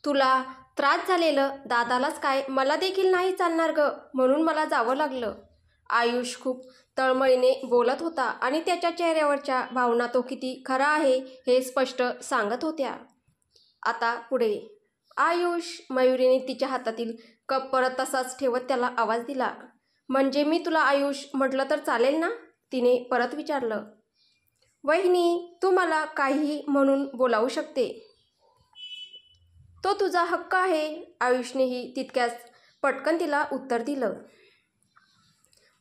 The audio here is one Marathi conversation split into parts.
तुला त्रास झालेलं दादालाच काय, मला देखील नाही चालणार ग, म्हणून मला जावं लागलं. आयुष खूप तळमळीने बोलत होता आणि त्याच्या चेहऱ्यावरच्या भावना तो किती खरा आहे हे स्पष्ट सांगत होत्या. आता पुढे. आयुष, मयुरीने तिच्या हातातील कप परत तसाच ठेवत त्याला आवाज दिला. म्हणजे मी तुला आयुष म्हटलं तर चालेल ना? तिने परत विचारलं. वहिनी, तू मला काहीही म्हणून बोलावू शकते. तो तुझा हक्क आहे. आयुषनेही तितक्याच पटकन तिला उत्तर दिलं.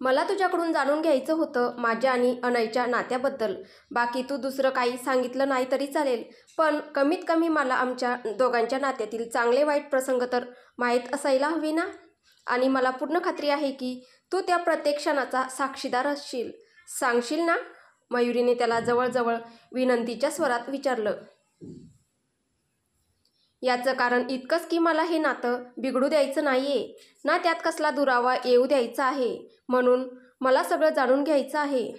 मला तुझ्याकडून जाणून घ्यायचं होतं माझ्या आणि अनयच्या नात्याबद्दल. बाकी तू दुसरं काही सांगितलं नाही तरी चालेल, पण कमीत कमी मला आमच्या दोघांच्या नात्यातील चांगले वाईट प्रसंग तर माहीत असायला हवे ना. आणि मला पूर्ण खात्री आहे की तू त्या प्रत्येक क्षणाचा साक्षीदार असशील. सांगशील ना? मयुरीने त्याला जवळजवळ विनंतीच्या स्वरात विचारलं. याचं कारण इतकंच की मला हे नातं बिघडू द्यायचं नाहीये ना, त्यात कसला दुरावा येऊ द्यायचा आहे, म्हणून मला सगळं जाणून घ्यायचं आहे.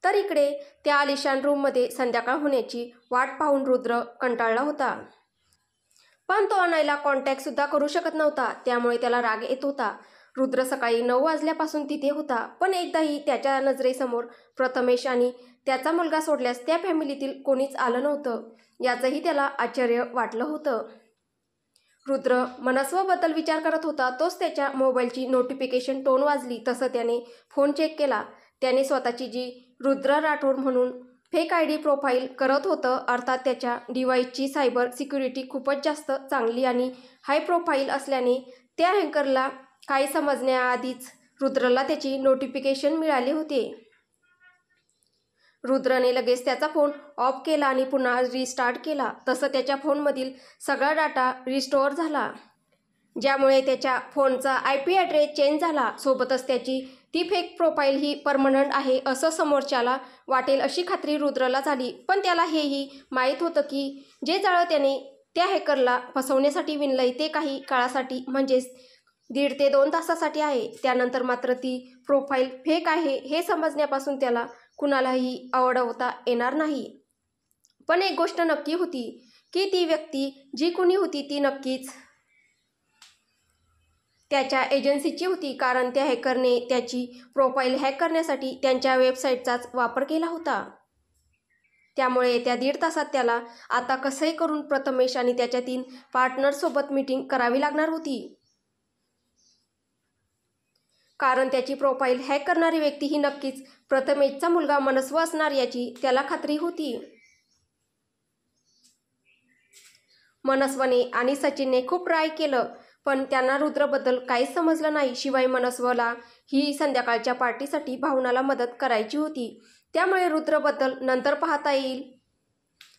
तर इकडे त्या आलिशान रूममध्ये संध्याकाळ होण्याची वाट पाहून रुद्र कंटाळला होता. पण तो अनयला कॉन्टॅक्टसुद्धा करू शकत नव्हता, त्यामुळे त्याला राग येत होता. रुद्र सकाळी 9 वाजल्यापासून तिथे होता, पण एकदाही त्याच्या नजरेसमोर प्रथमेश आणि त्याचा मुलगा सोडल्यास त्या फॅमिलीतील कोणीच आलं नव्हतं. याचंही त्याला आश्चर्य वाटलं होतं. रुद्र मनस्वबद्दल विचार करत होता. तोच त्याच्या मोबाईलची नोटिफिकेशन टोन वाजली तसं त्याने फोन चेक केला. त्याने स्वतःची जी रुद्र राठोड म्हणून फेक आयडी प्रोफाईल करत होतं, अर्थात त्याच्या डिव्हाइसची सायबर सिक्युरिटी खूपच जास्त चांगली आणि हाय प्रोफाईल असल्याने त्या हॅकरला काही समजण्याआधीच रुद्रला त्याची नोटिफिकेशन मिळाले होते. रुद्रने लगेच त्याचा फोन ऑफ केला आणि पुन्हा रिस्टार्ट केला. तसं त्याच्या फोनमधील सगळा डाटा रिस्टोअर झाला, ज्यामुळे त्याच्या फोनचा IP ॲड्रेस चेंज झाला. सोबतच त्याची ती फेक प्रोफाईल ही परमनंट आहे असं समोरच्याला वाटेल अशी खात्री रुद्रला झाली. पण त्याला हेही माहीत होतं की जे जाळं त्याने त्या हॅकरला फसवण्यासाठी विणलंय ते काही काळासाठी, म्हणजेच 1.5 ते 2 तासासाठी आहे. त्यानंतर मात्र ती प्रोफाईल फेक आहे हे समजण्यापासून त्याला कुणालाही अडवता येणार नाही. पण एक गोष्ट नक्की होती की ती व्यक्ती जी कुणी होती ती नक्कीच त्याच्या एजन्सीची होती, कारण त्या हॅकरने त्याची प्रोफाईल हॅक करण्यासाठी त्यांच्या वेबसाईटचाच वापर केला होता. त्यामुळे त्या 1.5 तासात त्याला आता कसंही करून प्रथमेश आणि त्याच्या 3 पार्टनर्ससोबत मीटिंग करावी लागणार होती, कारण त्याची प्रोफाईल हॅक करणारी व्यक्ती ही नक्कीच प्रथमेशचा मुलगा मनस्व असणार याची त्याला खात्री होती. मनस्वने आणि सचिनने खूप ट्राय केलं, पण त्यांना रुद्रबद्दल काहीच समजलं नाही. शिवाय मनस्वला ही संध्याकाळच्या पार्टीसाठी भावनाला मदत करायची होती, त्यामुळे रुद्रबद्दल नंतर पाहता येईल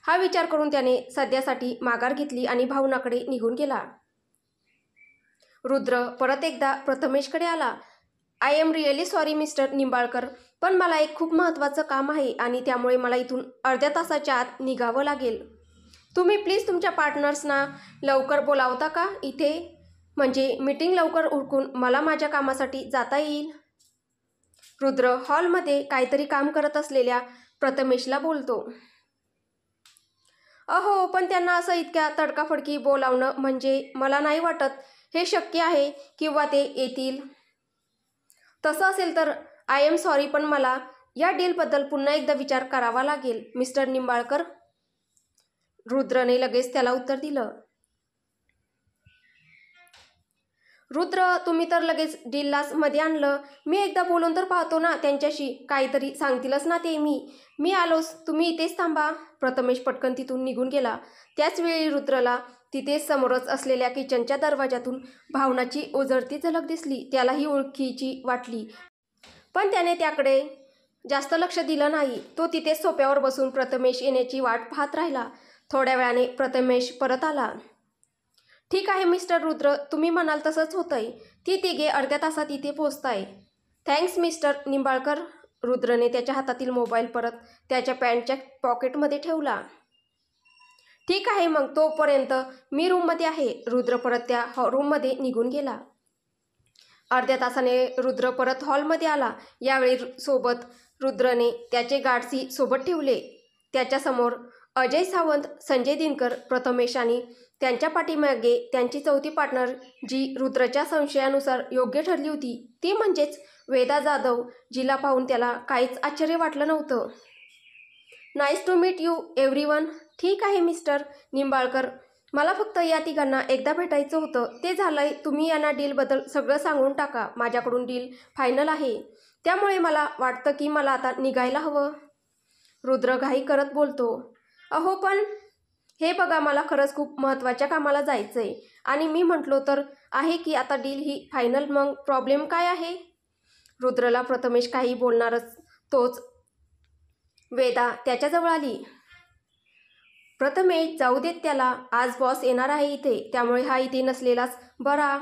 हा विचार करून त्याने सध्यासाठी माघार घेतली आणि भावनाकडे निघून गेला. रुद्र परत एकदा प्रथमेशकडे आला. I am really sorry mister Nimbalkar, पण मला एक खूप महत्त्वाचं काम आहे आणि त्यामुळे मला इथून अर्ध्या तासाच्या आत निघावं लागेल. तुम्ही प्लीज तुमच्या पार्टनर्सना लवकर बोलावता का इथे, म्हणजे मीटिंग लवकर उरकून मला माझ्या कामासाठी जाता येईल. रुद्र हॉलमध्ये काहीतरी काम करत असलेल्या प्रथमेशला बोलतो. अहो, पण त्यांना असं इतक्या तडकाफडकी बोलावणं म्हणजे मला नाही वाटत हे शक्य आहे किंवा ते येतील. तसं असेल तर आय एम सॉरी, पण मला या डीलबद्दल पुन्हा एकदा विचार करावा लागेल मिस्टर निंबाळकर. रुद्रने लगेच त्याला उत्तर दिलं. रुद्र, तुम्ही तर लगेच डीललाच मध्ये आणलं. मी एकदा बोलून तर पाहतो ना त्यांच्याशी, काहीतरी सांगतीलच ना ते. मी आलोच, तुम्ही इथेच थांबा. प्रथमेश पटकन तिथून निघून गेला. त्याचवेळी रुद्रला तिथेच समोरच असलेल्या किचनच्या दरवाजातून भावनाची ओझरती झलक दिसली. त्याला ही ओळखीची वाटली, पण त्याने त्याकडे जास्त लक्ष दिलं नाही. तो तिथेच सोफ्यावर बसून प्रथमेश येण्याची वाट पाहत राहिला. थोड्या वेळाने प्रथमेश परत आला. ठीक आहे मिस्टर रुद्र, तुम्ही म्हणाल तसंच होतंय. ती तिघे अर्ध्या तासात इथे पोहोचताय. Thanks mister Nimbalkar. रुद्रने त्याच्या हातातील मोबाईल परत त्याच्या पॅन्टच्या पॉकेटमध्ये ठेवला. ठीक आहे मग, तोपर्यंत मी रूममध्ये आहे. रुद्र परत त्या रूममध्ये निघून गेला. अर्ध्या तासाने रुद्र परत हॉलमध्ये आला. यावेळी सोबत रुद्रने त्याचे गार्ड्सही सोबत ठेवले. त्याच्यासमोर अजय सावंत, संजय दिनकर, प्रथमेश आणि त्यांच्या पाठीमागे त्यांची चौथी पार्टनर जी रुद्रच्या संशयानुसार योग्य ठरली होती ती म्हणजेच वेदा जाधव, जिला पाहून त्याला काहीच आश्चर्य वाटलं नव्हतं. Nice to meet you everyone. ठीक आहे मिस्टर निंबाळकर, मला फक्त या तिघांना एकदा भेटायचं होतं. ते झालंय. तुम्ही यांना डीलबद्दल सगळं सांगून टाका. माझ्याकडून डील फायनल आहे, त्यामुळे मला वाटतं की मला आता निघायला हवं. रुद्र घाई करत बोलतो. अहो पण हे बघा, मला खरंच खूप महत्त्वाच्या कामाला जायचंय आणि मी म्हटलो तर आहे की आता डील ही फायनल. मग प्रॉब्लेम काय आहे? रुद्रला प्रथमेश काही बोलणारच तोच वेदा त्याच्याजवळ आली. प्रथमेश, जाऊ देत त्याला, आज बॉस येणार आहे इथे, त्यामुळे हा इथे नसलेलाच बरा.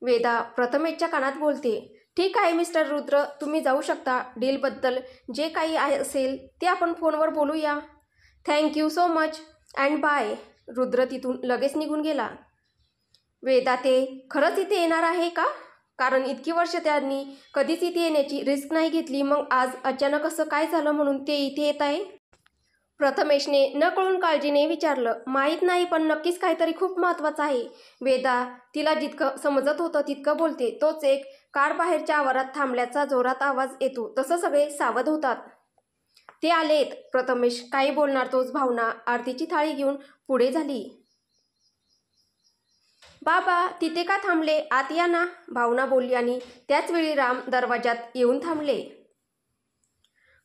वेदा प्रथमेशच्या कानात बोलते. ठीक आहे मिस्टर रुद्र, तुम्ही जाऊ शकता. डीलबद्दल जे काही असेल ते आपण फोनवर बोलूया. Thank you so much and bye. Rudra तिथून लगेच निघून गेला. वेदा, ते खरंच इथे येणार आहे का? कारण इतकी वर्ष त्यांनी कधीच इथे येण्याची रिस्क नाही घेतली, मग आज अचानक असं काय झालं म्हणून ते इथे येत आहे? प्रथमेशने नकळून काळजीने विचारलं. माहीत नाही, पण नक्कीच काहीतरी खूप महत्त्वाचं आहे. वेदा तिला जितकं समजत होतं तितकं बोलते. तोच एक कार बाहेरच्या आवारात थांबल्याचा जोरात आवाज येतो तसं सगळे सावध होतात. ते आलेत. प्रथमेश काही बोलणार तोच भावना आरतीची थाळी घेऊन पुढे झाली. बाबा तिथे का थांबले? आत या ना, भावना बोलली आणि त्याचवेळी राम दरवाजात येऊन थांबले.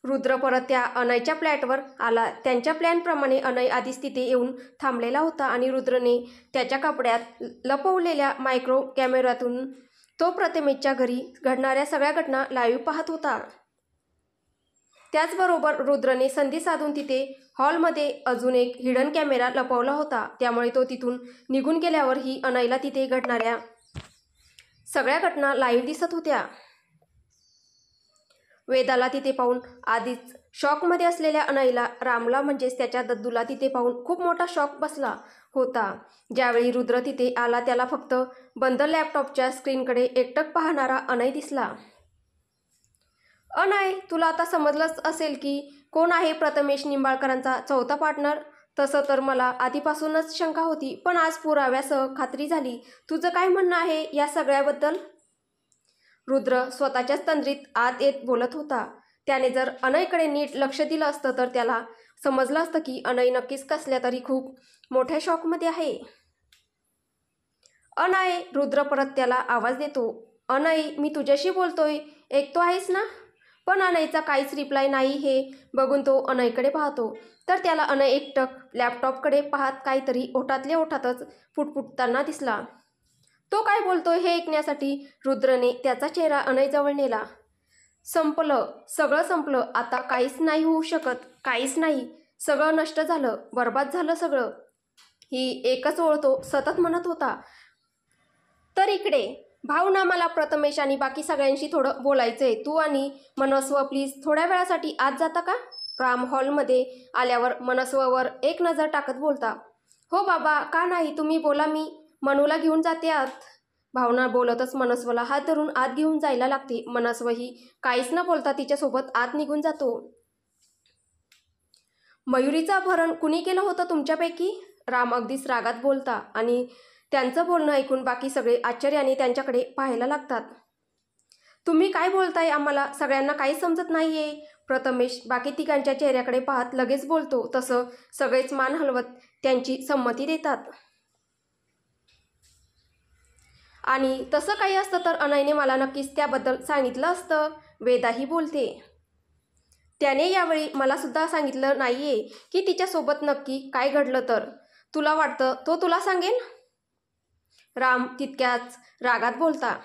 रुद्र परत त्या अनयच्या फ्लॅटवर आला. त्यांच्या प्लॅनप्रमाणे अनय आधीच तिथे येऊन थांबलेला होता आणि रुद्रने त्याच्या कपड्यात लपवलेल्या मायक्रो कॅमेऱ्यातून तो प्रथमेशच्या घरी घडणाऱ्या सगळ्या घटना लाईव्ह पाहत होता. त्याचबरोबर रुद्रने संधी साधून तिथे हॉलमध्ये अजून एक हिडन कॅमेरा लपवला होता, त्यामुळे तो तिथून निघून गेल्यावरही अनयला तिथे घडणाऱ्या सगळ्या घटना लाईव्ह दिसत होत्या. वेदाला तिथे पाहून आधीच शॉकमध्ये असलेल्या अनयला, रामला म्हणजेच त्याच्या दद्दूला तिथे पाहून खूप मोठा शॉक बसला होता. ज्यावेळी रुद्र तिथे आला त्याला फक्त बंद लॅपटॉपच्या स्क्रीनकडे एकटक पाहणारा अनय दिसला. अनय, तुला आता समजलंच असेल की कोण आहे प्रथमेश निंबाळकरांचा चौथा पार्टनर. तसं तर मला आधीपासूनच शंका होती, पण आज पुराव्यासह खात्री झाली. तुझं काय म्हणणं आहे या सगळ्याबद्दल? रुद्र स्वतःच्याच तंद्रीत आत येत बोलत होता. त्याने जर अनयकडे नीट लक्ष दिलं असतं तर त्याला समजलं असतं की अनय नक्कीच कसल्या तरी खूप मोठ्या शॉकमध्ये आहे. अनय, रुद्र परत त्याला आवाज देतो. अनय, मी तुझ्याशी बोलतोय, ऐकतो आहेस ना? पण अनयचा काहीच रिप्लाय नाही. हे बघून तो अनयकडे पाहतो तर त्याला अनय एकटक लॅपटॉपकडे पाहत काहीतरी ओठातल्या ओठातच फुटफुटताना दिसला. तो काय बोलतोय हे ऐकण्यासाठी रुद्रने त्याचा चेहरा अनयजवळ नेला. संपलं, सगळं संपलं. आता काहीच नाही होऊ शकत. काहीच नाही. सगळं नष्ट झालं, बर्बाद झालं सगळं. ही एकच ओळ तो सतत म्हणत होता. तर इकडे भावना, मला प्रथमेश आणि बाकी सगळ्यांशी थोडं बोलायचंय. तू आणि मनस्व प्लीज थोड्या वेळासाठी आत जाता का? राम हॉलमध्ये आल्यावर मनस्ववर एक नजर टाकत बोलता. हो बाबा, का नाही, तुम्ही बोला, मी मनूला घेऊन जाते आत. भावना बोलतच मनस्वला हात धरून आत घेऊन जायला लागते. मनस्वही काहीच न बोलता तिच्यासोबत आत निघून जातो. मयुरीचं अपहरण कुणी केलं होतं तुमच्यापैकी? राम अगदीच रागात बोलता आणि त्यांचं बोलणं ऐकून बाकी सगळे आश्चर्याने त्यांच्याकडे पाहायला लागतात. तुम्ही काय बोलताय? आम्हाला सगळ्यांना काही समजत नाहीये. प्रथमेश बाकी तिघांच्या चेहऱ्याकडे पाहत लगेच बोलतो. तसं सगळेच मान हलवत त्यांची संमती देतात. आणि तसं काही असतं तर अनयने मला नक्कीच त्याबद्दल सांगितलं असतं. वेदाही बोलते. त्याने यावेळी मला सुद्धा सांगितलं नाहीये की तिच्यासोबत नक्की काय घडलं. तर तुला वाटतं तो तुला सांगेन? राम तितक्याच रागात बोलता.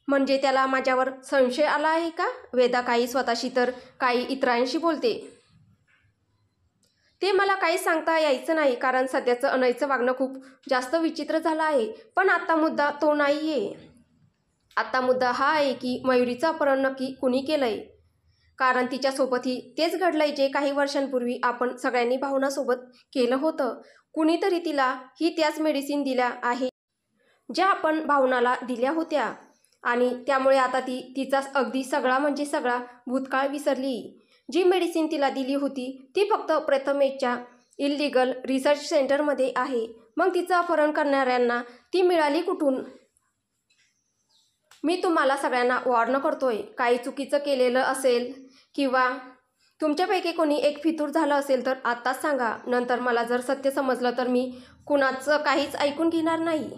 म्हणजे त्याला माझ्यावर संशय आला आहे का? वेदा काही स्वतःशी तर काही इतरांशी बोलते. ते मला काही सांगता यायचं नाही, कारण सध्याचं अनयचं वागणं खूप जास्त विचित्र झालं आहे. पण आता मुद्दा तो नाहीये. आता मुद्दा हा आहे की मयुरीचं अपहरण नक्की कुणी केलंय. कारण तिच्यासोबतही तेच घडलंय जे काही वर्षांपूर्वी आपण सगळ्यांनी भावनासोबत केलं होतं. कुणीतरी तिला ही त्याच मेडिसिन दिल्या आहे ज्या आपण भावनाला दिल्या होत्या आणि त्यामुळे आता ती तिचा अगदी सगळा म्हणजे सगळा भूतकाळ विसरली. जी मेडिसिन तिला दिली होती ती फक्त प्रथमेशच्या इल्लीगल रिसर्च सेंटरमध्ये आहे. मग तिचं अपहरण करणाऱ्यांना ती मिळाली कुठून? मी तुम्हाला सगळ्यांना वॉर्न करतोय. काही चुकीचं केलेलं असेल किंवा तुमच्यापैकी कोणी एक फितूर झालं असेल तर आत्ताच सांगा. नंतर मला जर सत्य समजलं तर मी कुणाचं काहीच ऐकून घेणार नाही.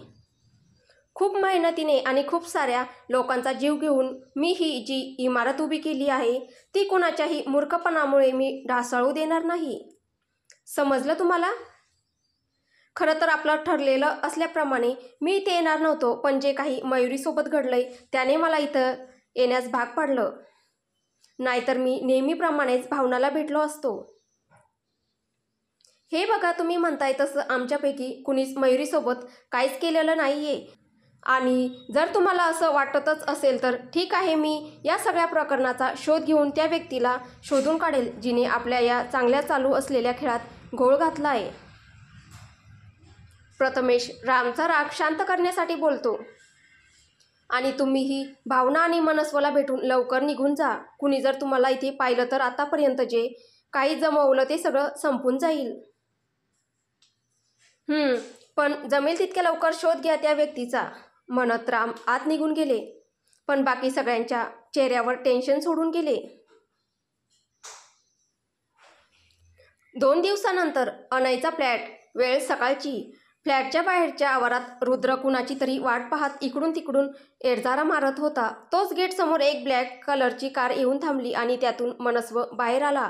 खूप मेहनतीने आणि खूप साऱ्या लोकांचा जीव घेऊन मी ही जी इमारत उभी केली आहे ती कुणाच्याही मूर्खपणामुळे मी ढासळू देणार नाही. समजलं तुम्हाला? खरं तर आपलं ठरलेलं असल्याप्रमाणे मी इथे येणार नव्हतो, पण जे काही मयुरीसोबत घडलंय त्याने मला इथं येण्यास भाग पाडलं. नाहीतर मी नेहमीप्रमाणेच भावनाला भेटलो असतो. हे बघा, तुम्ही म्हणताय तसं आमच्यापैकी कुणीच मयुरीसोबत काहीच केलेलं नाहीये. आणि जर तुम्हाला असं वाटतच असेल तर ठीक आहे, मी या सगळ्या प्रकरणाचा शोध घेऊन त्या व्यक्तीला शोधून काढेल जिने आपल्या या चांगल्या चालू असलेल्या खेळात घोळ घातला आहे. प्रथमेश रामचा राग शांत करण्यासाठी बोलतो. आणि तुम्हीही भावना आणि मनस्वला भेटून लवकर निघून जा. कुणी जर तुम्हाला इथे पाहिलं तर आतापर्यंत जे काही जमवलं ते सगळं संपून जाईल. पण जमेल तितक्या लवकर शोध घ्या त्या व्यक्तीचा, म्हणत राम आत निघून गेले. पण बाकी सगळ्यांच्या चेहऱ्यावर टेन्शन सोडून गेले. 2 दिवसानंतर अनयचा फ्लॅट. वेळ सकाळची. फ्लॅटच्या बाहेरच्या आवारात रुद्र कुणाची तरी वाट पाहत इकडून तिकडून एडजारा मारत होता. तोच गेट समोर एक ब्लॅक कलरची कार येऊन थांबली आणि त्यातून मनस्व बाहेर आला.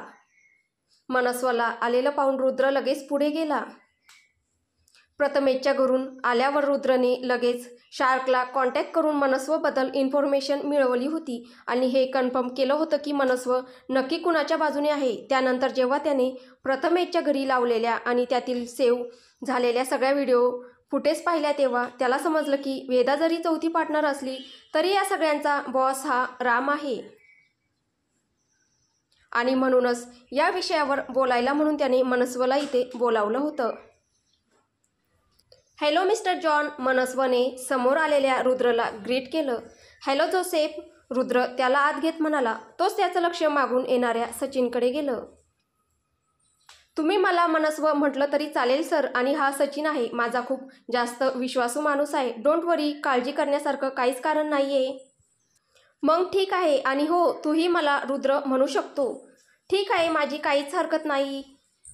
मनस्वला आलेलं पाहून रुद्र लगेच पुढे गेला. प्रथमेशच्या घरून आल्यावर रुद्रने लगेच शार्कला कॉन्टॅक्ट करून मनस्वबद्दल इन्फॉर्मेशन मिळवली होती आणि हे कन्फर्म केलं होतं की मनस्व नक्की कुणाच्या बाजूने आहे. त्यानंतर जेव्हा त्याने प्रथमेशच्या घरी लावलेल्या आणि त्यातील सेव्ह झालेल्या सगळ्या व्हिडिओ फुटेज पाहिल्या तेव्हा त्याला समजलं की वेदा जरी चौथी पार्टनर असली तरी या सगळ्यांचा बॉस हा राम आहे. आणि म्हणूनच या विषयावर बोलायला म्हणून त्याने मनस्वला इथे बोलावलं होतं. हॅलो मिस्टर जॉन, मनस्वने समोर आलेल्या रुद्रला ग्रीट केलं. हॅलो जोसेफ, रुद्र त्याला आत घेत म्हणाला. तोच त्याचं लक्ष मागून येणाऱ्या सचिनकडे गेलं. तुम्ही मला मनस्व म्हटलं तरी चालेल सर, आणि हा सचिन आहे. माझा खूप जास्त विश्वासू माणूस आहे. डोंट वरी, काळजी करण्यासारखं काहीच कारण नाहीये. मग ठीक आहे. आणि हो, तूही मला रुद्र म्हणू शकतो. ठीक आहे, माझी काहीच हरकत नाही.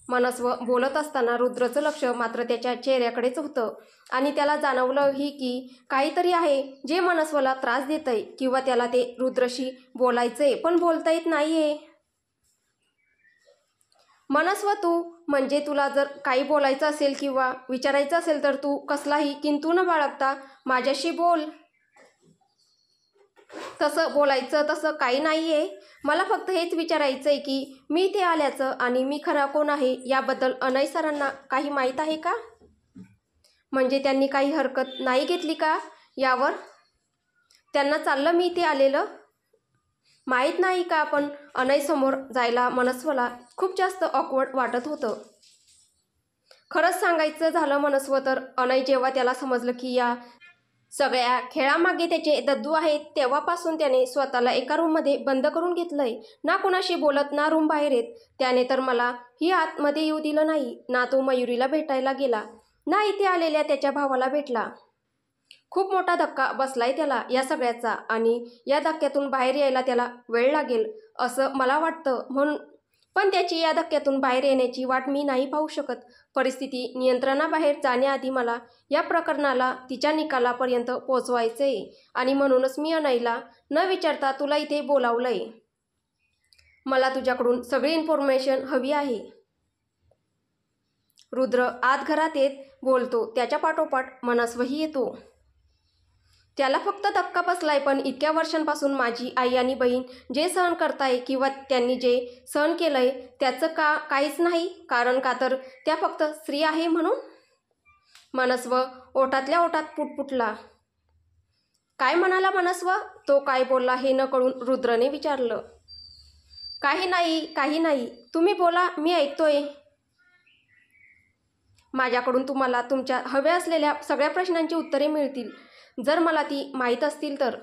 मनस्व बोलत असताना रुद्रचं लक्ष मात्र त्याच्या चेहऱ्याकडेच होतं आणि त्याला जाणवलंही की काहीतरी आहे जे मनस्वला त्रास देतंय किंवा त्याला ते रुद्रशी बोलायचंय पण बोलता येत नाहीये. मनस्व, तू म्हणजे तुला जर काही बोलायचं असेल किंवा विचारायचं असेल तर तू कसलाही किंतु न बाळगता माझ्याशी बोल. तसं बोलायचं तसं काही नाहीये. मला फक्त हेच विचारायचंय की मी इथे आल्याचं आणि मी खरा कोण आहे याबद्दल अनय सरांना काही माहीत आहे का? म्हणजे त्यांनी काही हरकत नाही घेतली का यावर? त्यांना चाललं मी इथे आलेलं माहीत नाही का? पण अनय समोर जायला मनस्वला खूप जास्त ऑकवर्ड वाटत होतं. खरंच सांगायचं झालं मनस्व तर अनय जेव्हा त्याला समजलं की या सगळ्या खेळामागे त्याचे दद्दू आहेत तेव्हापासून त्याने स्वतःला एका रूममध्ये बंद करून घेतलंय. ना कुणाशी बोलत ना रूम बाहेर येत. त्याने तर मला ही आतमध्ये येऊ दिलं नाही. ना तो मयुरीला भेटायला गेला ना इथे आलेल्या त्याच्या भावाला भेटला. खूप मोठा धक्का बसलाय त्याला या सगळ्याचा आणि या धक्क्यातून बाहेर यायला त्याला वेळ लागेल असं मला वाटतं. पण त्याची या धक्क्यातून बाहेर येण्याची वाट मी नाही पाहू शकत. परिस्थिती नियंत्रणाबाहेर जाण्याआधी मला या प्रकरणाला तिच्या निकालापर्यंत पोहोचवायचंय आणि म्हणूनच मी अनयला न विचारता तुला इथे बोलावलंय. मला तुझ्याकडून सगळी इन्फॉर्मेशन हवी आहे. रुद्र आत घरात येत बोलतो. त्याच्या पाठोपाठ मनस्वही येतो. त्याला फक्त धक्का बसलाय, पण इतक्या वर्षांपासून माझी आई आणि बहीण जे सहन करताय किंवा त्यांनी जे सहन केलंय त्याचं काहीच नाही. कारण का तर त्या फक्त स्त्री आहे म्हणून. मनस्व ओठातल्या ओठात पुटपुटला. काय म्हणाला मनस्व? तो काय बोलला हे न कळून रुद्रने विचारलं. काही नाही, तुम्ही बोला, मी ऐकतोय. माझ्याकडून तुम्हाला तुमच्या हव्या असलेल्या सगळ्या प्रश्नांची उत्तरे मिळतील जर मला ती माहीत असतील तर.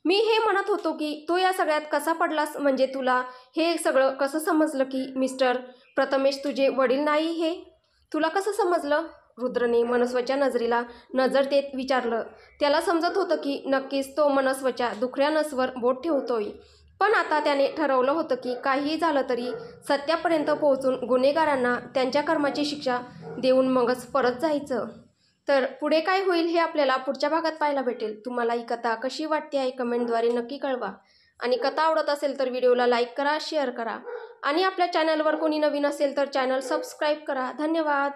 मी हे म्हणत होतो की तू या सगळ्यात कसा पडलास, म्हणजे तुला हे सगळं कसं समजलं की मिस्टर प्रथमेश तुझे वडील नाही, हे तुला कसं समजलं? रुद्रने मनस्वच्या नजरेला नजर देत विचारलं. त्याला समजत होतं की नक्कीच तो मनस्वच्या दुखऱ्या नसवर बोट ठेवतोय, पण आता त्याने ठरवलं होतं की काहीही झालं तरी सत्यापर्यंत पोहोचून गुन्हेगारांना त्यांच्या कर्माची शिक्षा देऊन मगच परत जायचं. तर पुढे काय होईल हे आपल्याला पुढच्या भागात पाहायला भेटेल. तुम्हाला ही कथा कशी वाटते आहे कमेंटद्वारे नक्की कळवा. आणि कथा आवडत असेल तर व्हिडिओला लाईक करा, शेअर करा आणि आपल्या चॅनलवर कोणी नवीन असेल तर चॅनल सबस्क्राईब करा. धन्यवाद.